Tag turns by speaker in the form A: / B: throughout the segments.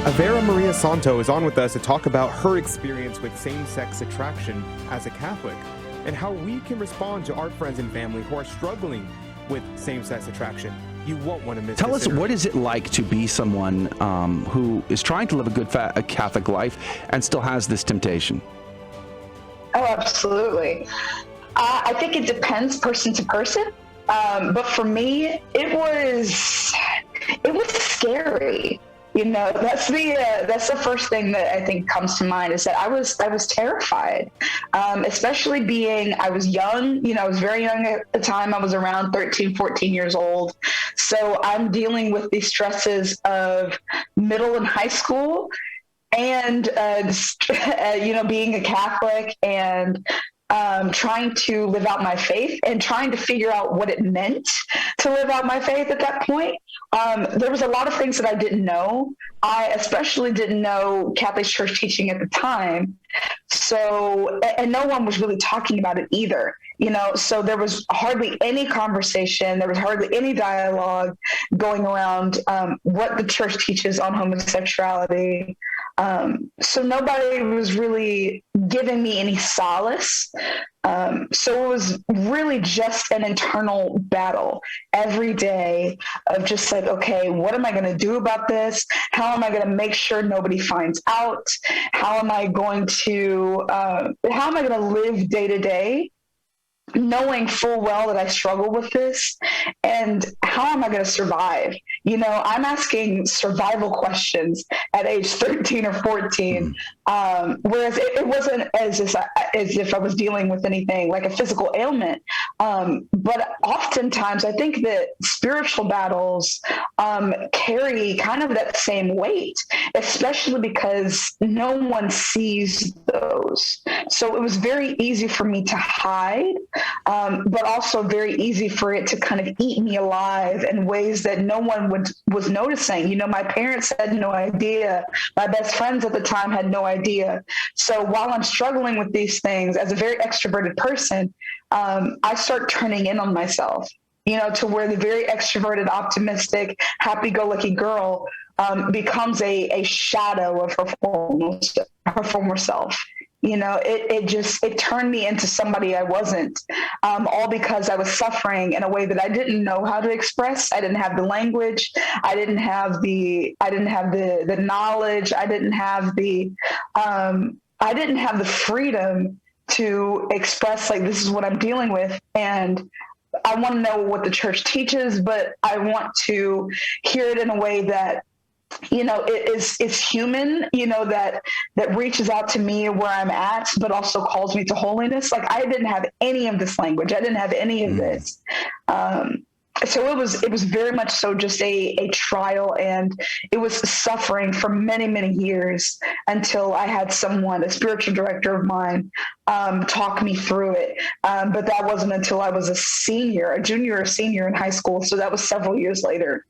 A: Avera Maria Santo is on with us to talk about her experience with same-sex attraction as a Catholic and how we can respond to our friends and family who are struggling with same-sex attraction. You won't want to miss
B: Tell
A: this
B: us, what is it like to be someone who is trying to live a good a Catholic life and still has this temptation?
C: Oh, absolutely. I think it depends person to person. But for me, it was scary. You know, that's the first thing that I think comes to mind, is that I was terrified, especially I was young. You know, I was very young at the time. I was around 13, 14 years old. So I'm dealing with the stresses of middle and high school, and being a Catholic, and trying to live out my faith and trying to figure out what it meant to live out my faith at that point. There was a lot of things that I didn't know. I especially didn't know Catholic Church teaching at the time. So, and no one was really talking about it either, you know, so there was hardly any conversation. There was hardly any dialogue going around what the church teaches on homosexuality. So nobody was really giving me any solace. So it was really just an internal battle every day of just like, okay, what am I going to do about this? How am I going to make sure nobody finds out? How am I going to live day to day, knowing full well that I struggle with this, and how am I going to survive? You know, I'm asking survival questions at age 13 or 14, whereas it wasn't as if I was dealing with anything like a physical ailment. But oftentimes I think that spiritual battles carry kind of that same weight, especially because no one sees those. So it was very easy for me to hide, but also very easy for it to kind of eat me alive in ways that no one was noticing. You know, my parents had no idea. My best friends at the time had no idea. So while I'm struggling with these things as a very extroverted person, I start turning in on myself, you know, to where the very extroverted, optimistic, happy-go-lucky girl becomes a shadow of her former self. You know, it turned me into somebody I wasn't, all because I was suffering in a way that I didn't know how to express. I didn't have the language. I didn't have the knowledge. I didn't have the freedom to express, like, this is what I'm dealing with. And I want to know what the church teaches, but I want to hear it in a way that, you know, it is human, you know, that reaches out to me where I'm at, but also calls me to holiness. Like, I didn't have any of this language. I didn't have any of this. So it was very much so just a trial, and it was suffering for many, many years until I had someone, a spiritual director of mine, talk me through it. But that wasn't until I was a junior or senior in high school. So that was several years later.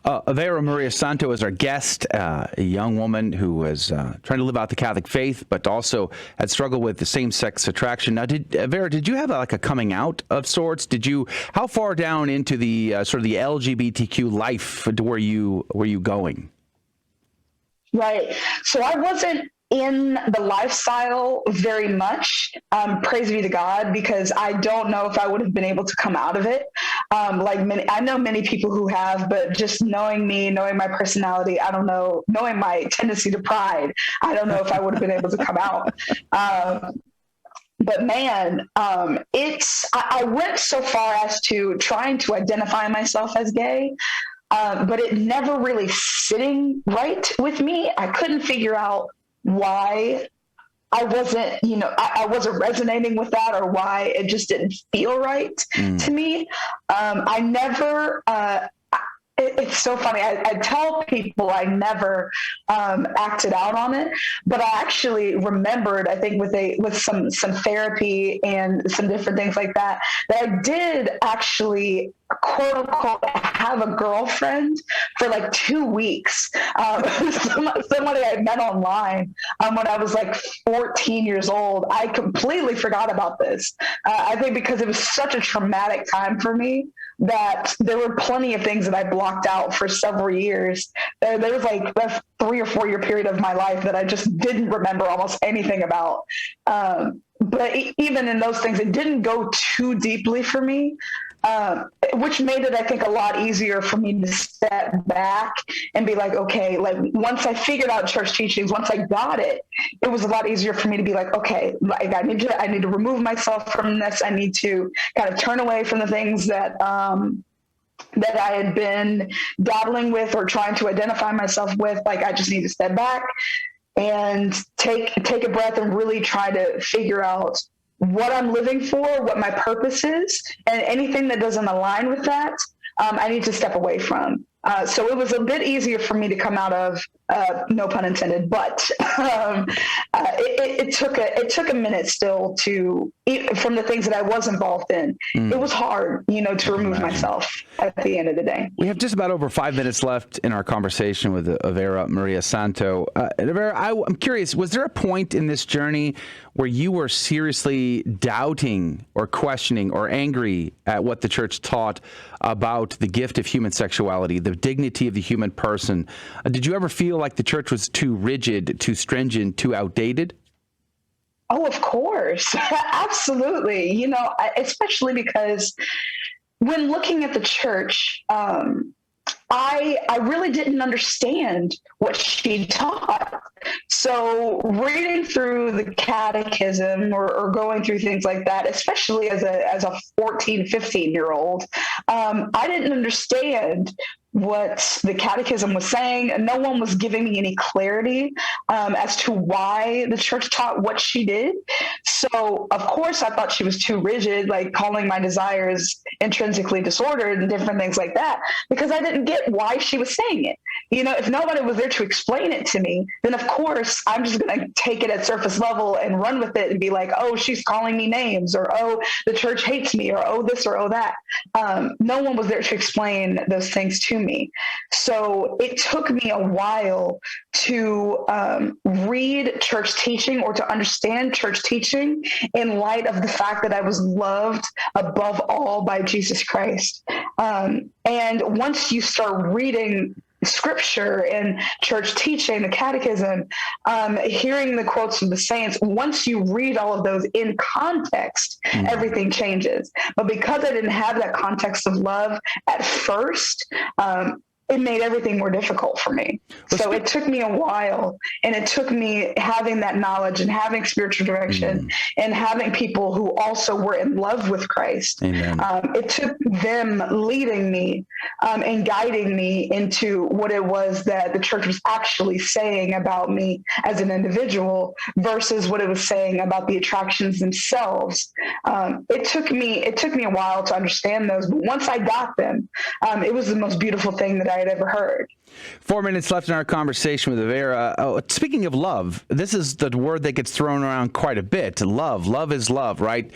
B: Avera Maria Santo is our guest, a young woman who was trying to live out the Catholic faith, but also had struggled with the same-sex attraction. Now, Avera, did you have a coming out of sorts? How far down into the sort of the LGBTQ life were you going?
C: Right. So I wasn't in the lifestyle very much, praise be to God, because I don't know if I would have been able to come out of it. I know many people who have, but just knowing me, knowing my personality, I don't know, knowing my tendency to pride, I don't know if I would have been able to come out. But man, I went so far as to trying to identify myself as gay, but it never really sitting right with me. I couldn't figure out why I wasn't, you know, I wasn't resonating with that, or why it just didn't feel right to me. I never, it's so funny. I tell people I never acted out on it, but I actually remembered, I think with some therapy and some different things like that I did actually, quote unquote, have a girlfriend for like 2 weeks. Somebody I met online when I was like 14 years old. I completely forgot about this. I think because it was such a traumatic time for me. that there were plenty of things that I blocked out for several years. There was like a 3 or 4 year period of my life that I just didn't remember almost anything about. But even in those things, it didn't go too deeply for me, which made it, I think, a lot easier for me to step back and be like, okay, like once I figured out church teachings, once I got it, it was a lot easier for me to be like, okay, like I need to remove myself from this. I need to kind of turn away from the things that I had been dabbling with or trying to identify myself with. Like, I just need to step back and take a breath and really try to figure out what I'm living for, what my purpose is, and anything that doesn't align with that, I need to step away from. So it was a bit easier for me to come out of, no pun intended, but it took a minute still from the things that I was involved in. It was hard, to remove myself at the end of the day.
B: We have just about over 5 minutes left in our conversation with Avera Maria Santo. Avera, I'm curious, was there a point in this journey where you were seriously doubting or questioning or angry at what the church taught about the gift of human sexuality, the dignity of the human person? Did you ever feel like the church was too rigid, too stringent, too outdated?
C: Oh, of course. Absolutely. Especially because when looking at the church, I really didn't understand what she taught. So reading through the catechism or going through things like that, especially as a 14, 15-year-old, I didn't understand what the catechism was saying, and no one was giving me any clarity as to why the church taught what she did. So, of course, I thought she was too rigid, like calling my desires intrinsically disordered and different things like that, because I didn't get why she was saying it. If nobody was there to explain it to me, then of course I'm just going to take it at surface level and run with it and be like, oh, she's calling me names, or oh, the church hates me, or oh, this or oh, that. No one was there to explain those things to me. So it took me a while to read church teaching or to understand church teaching in light of the fact that I was loved above all by Jesus Christ. And once you start reading scripture and church teaching, the catechism, hearing the quotes from the saints, once you read all of those in context, everything changes. But because I didn't have that context of love at first, it made everything more difficult for me. So it took me a while, and it took me having that knowledge and having spiritual direction and having people who also were in love with Christ.
B: Amen.
C: It took them leading me and guiding me into what it was that the church was actually saying about me as an individual versus what it was saying about the attractions themselves. It took me a while to understand those, but once I got them, it was the most beautiful thing that I had ever heard.
B: 4 minutes left in our conversation with Avera. Speaking of love, this is the word that gets thrown around quite a bit. Love is love, right?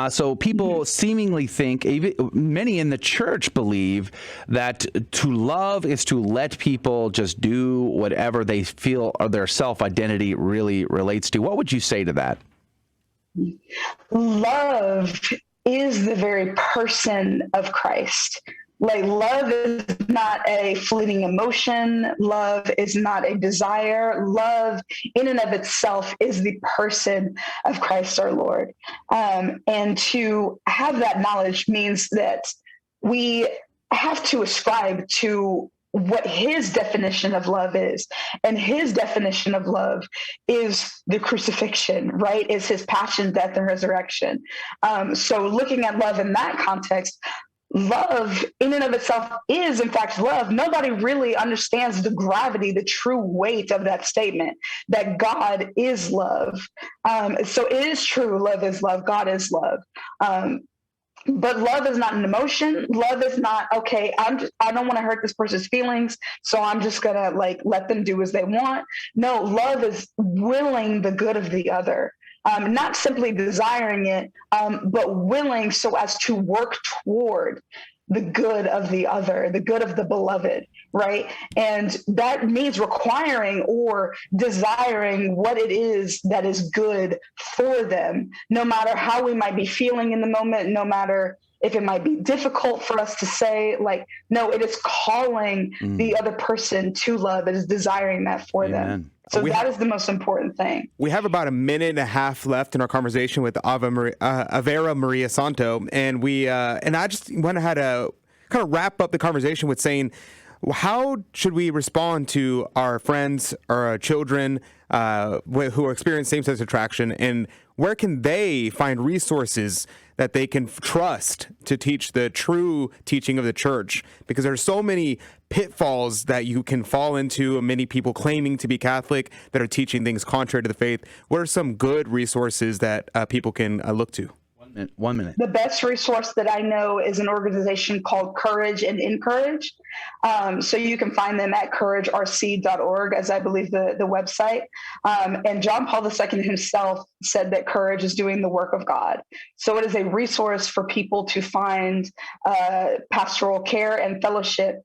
B: So people seemingly think, many in the church believe that to love is to let people just do whatever they feel or their self-identity really relates to. What would you say to that?
C: Love is the very person of Christ. Like, love is not a fleeting emotion. Love is not a desire. Love in and of itself is the person of Christ our Lord. And to have that knowledge means that we have to ascribe to what his definition of love is. And his definition of love is the crucifixion, right? Is his passion, death, and resurrection. So looking at love in that context, love in and of itself is in fact love. Nobody really understands the gravity, the true weight of that statement, that God is love. So it is true. Love is love. God is love. But love is not an emotion. Love is not, okay, I don't want to hurt this person's feelings, so I'm just going to let them do as they want. No, love is willing the good of the other. Not simply desiring it, but willing so as to work toward the good of the other, the good of the beloved, right? And that means requiring or desiring what it is that is good for them, no matter how we might be feeling in the moment, no matter if it might be difficult for us to say, like, no, it is calling the other person to love. It is desiring that for them. So that is the most important thing.
A: We have about a minute and a half left in our conversation with Avera Maria Santo, and I just went ahead to kind of wrap up the conversation with saying, how should we respond to our friends or our children who are experiencing same-sex attraction, and where can they find resources that they can trust to teach the true teaching of the church? Because there's so many pitfalls that you can fall into, many people claiming to be Catholic that are teaching things contrary to the faith. What are some good resources that people can look to?
B: 1 minute.
C: The best resource that I know is an organization called Courage and Encourage. So you can find them at couragerc.org, as I believe the website. And John Paul II himself said that courage is doing the work of God. So it is a resource for people to find pastoral care and fellowship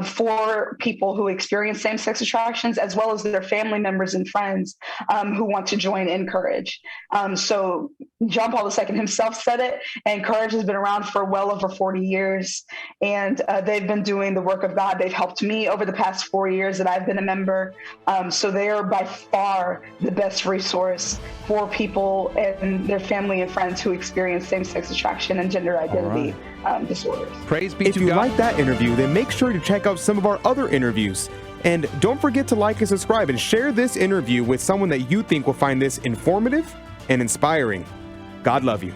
C: for people who experience same-sex attractions, as well as their family members and friends who want to join Encourage. So John Paul II himself said it, and Courage has been around for well over 40 years, and they've been doing the work of God. They've helped me over the past 4 years that I've been a member. So they are by far the best resource for people and their family and friends who experience same-sex attraction and gender identity disorders.
B: Praise be to God.
A: If you like that interview, then make sure to check out some of our other interviews. And don't forget to like and subscribe and share this interview with someone that you think will find this informative and inspiring. God love you.